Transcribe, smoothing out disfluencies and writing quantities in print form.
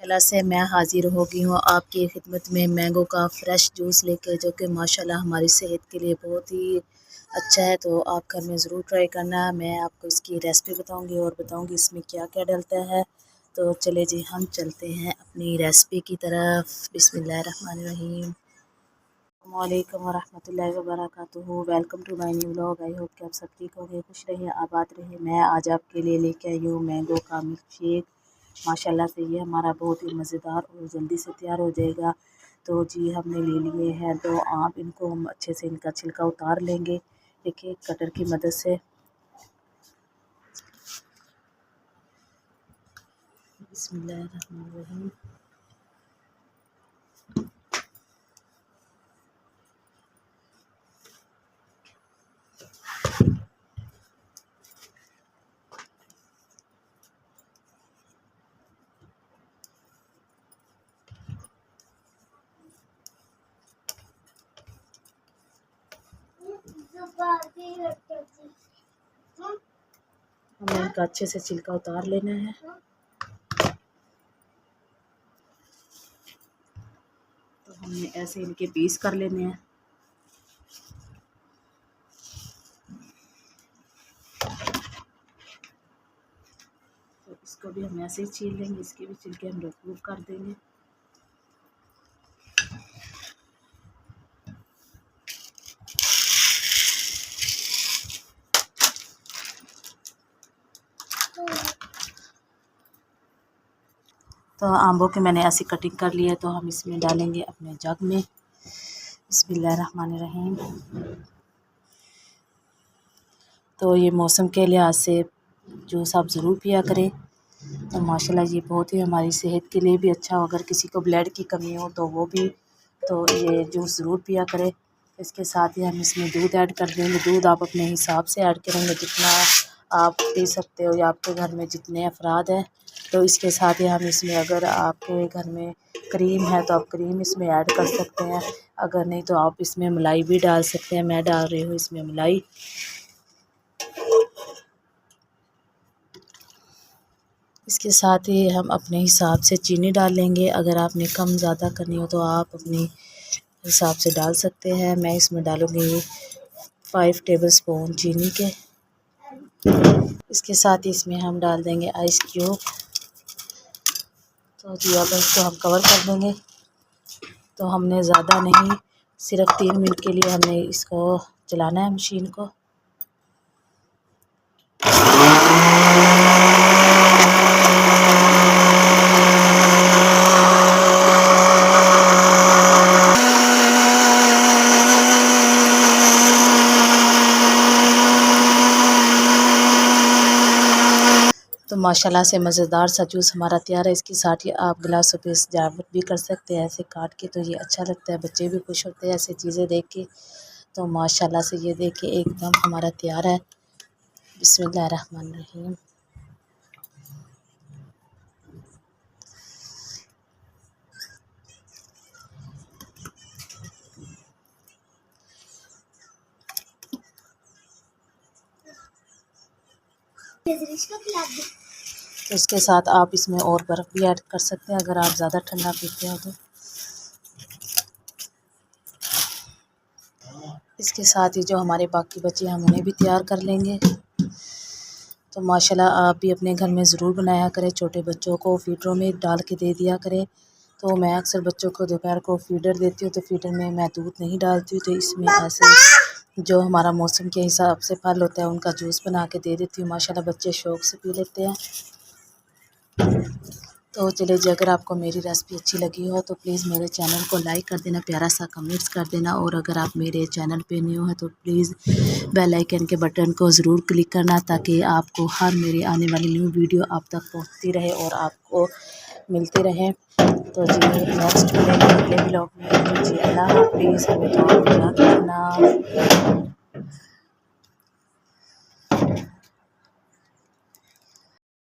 माशाल्लाह से मैं हाज़िर हो गई हूँ आपकी खिदमत में मैंगो का फ़्रेश जूस लेके, जो कि माशाल्लाह हमारी सेहत के लिए बहुत ही अच्छा है। तो आप घर में ज़रूर ट्राई करना। मैं आपको इसकी रेसिपी बताऊँगी और बताऊँगी इसमें क्या क्या डलता है। तो चले जी हम चलते हैं अपनी रेसिपी की तरफ। बिस्मिल्लाहिर्रहमानिर्रहीम। अस्सलामुअलैकुम वरहमतुल्लाहि वबरकातुहू। Welcome to my new vlog. I hope कि आप सब ठीक होंगे, खुश रहिए, आबाद रहिए। मैं आज आपके लिए लेके आई हूँ मैंगो का मिल्क शेक। माशाल्लाह से ये हमारा बहुत ही मज़ेदार और जल्दी से तैयार हो जाएगा। तो जी हमने ले लिए हैं 2 आम, इनको हम अच्छे से इनका छिलका उतार लेंगे एक कटर की मदद से। बिस्मिल्लाहिर्रहमानिर्रहीम। हमें इनका अच्छे से छिलका उतार लेना है। तो हमने ऐसे इनके पीस कर लेने हैं। तो इसको भी हम ऐसे ही छील लेंगे, इसके भी छिलके हम रिमूव कर देंगे। तो आंबों की मैंने ऐसी कटिंग कर ली है। तो हम इसमें डालेंगे अपने जग में। बिस्मिल्लाहिर्रहमानिर्रहीम। तो ये मौसम के लिहाज से जूस आप ज़रूर पिया करें। तो माशाल्लाह ये बहुत ही हमारी सेहत के लिए भी अच्छा हो। अगर किसी को ब्लड की कमी हो तो वो भी तो ये जूस ज़रूर पिया करें। इसके साथ ही हम इसमें दूध ऐड कर देंगे। दूध आप अपने हिसाब से ऐड करेंगे, जितना आप पी सकते हो या आपके घर में जितने अफराद हैं। तो इसके साथ ही हम इसमें, अगर आपके घर में क्रीम है तो आप क्रीम इसमें ऐड कर सकते हैं, अगर नहीं तो आप इसमें मलाई भी डाल सकते हैं। मैं डाल रही हूँ इसमें मलाई। इसके साथ ही हम अपने हिसाब से चीनी डाल लेंगे। अगर आपने कम ज़्यादा करनी हो तो आप अपने हिसाब से डाल सकते हैं। मैं इसमें डालूँगी 5 टेबलस्पून चीनी के। इसके साथ ही इसमें हम डाल देंगे आइस क्यूब। तो जी अब इसको हम कवर कर देंगे। तो हमने ज़्यादा नहीं, सिर्फ 3 मिनट के लिए हमने इसको चलाना है मशीन को। तो माशाल्लाह से मज़ेदार सा जूस हमारा तैयार है। इसके साथ ही आप गिलासों पे सजावट भी कर सकते हैं ऐसे काट के। तो ये अच्छा लगता है, बच्चे भी खुश होते हैं ऐसी चीज़ें देख के। तो माशाल्लाह से ये देखिए एकदम हमारा तैयार है। बिस्मिल्लाहिर्रहमानिर्रहीम। तो इसके साथ आप इसमें और बर्फ़ भी ऐड कर सकते हैं अगर आप ज़्यादा ठंडा पीते हो तो। इसके साथ ही जो हमारे बाकी बचे हम उन्हें भी तैयार कर लेंगे। तो माशाल्लाह आप भी अपने घर में ज़रूर बनाया करें, छोटे बच्चों को फीडरों में डाल के दे दिया करें। तो मैं अक्सर बच्चों को दोपहर को फीडर देती हूँ, तो फीडर में मैं दूध नहीं डालती हूँ। तो इसमें ऐसे जो हमारा मौसम के हिसाब से फल होता है उनका जूस बना के दे देती हूँ। माशाल्लाह बच्चे शौक़ से पी लेते हैं। तो चलिए जी, अगर आपको मेरी रेसिपी अच्छी लगी हो तो प्लीज़ मेरे चैनल को लाइक कर देना, प्यारा सा कमेंट्स कर देना। और अगर आप मेरे चैनल पे न्यू हैं तो प्लीज़ बेल आइकन के बटन को ज़रूर क्लिक करना, ताकि आपको हर मेरी आने वाली न्यू वीडियो आप तक पहुंचती रहे और आपको मिलती रहे। तो जी नेक्स्ट मिलेंगे अगले ब्लॉग में। जी अल्लाह हाफ़िज़। हमें दुआ में याद रखना।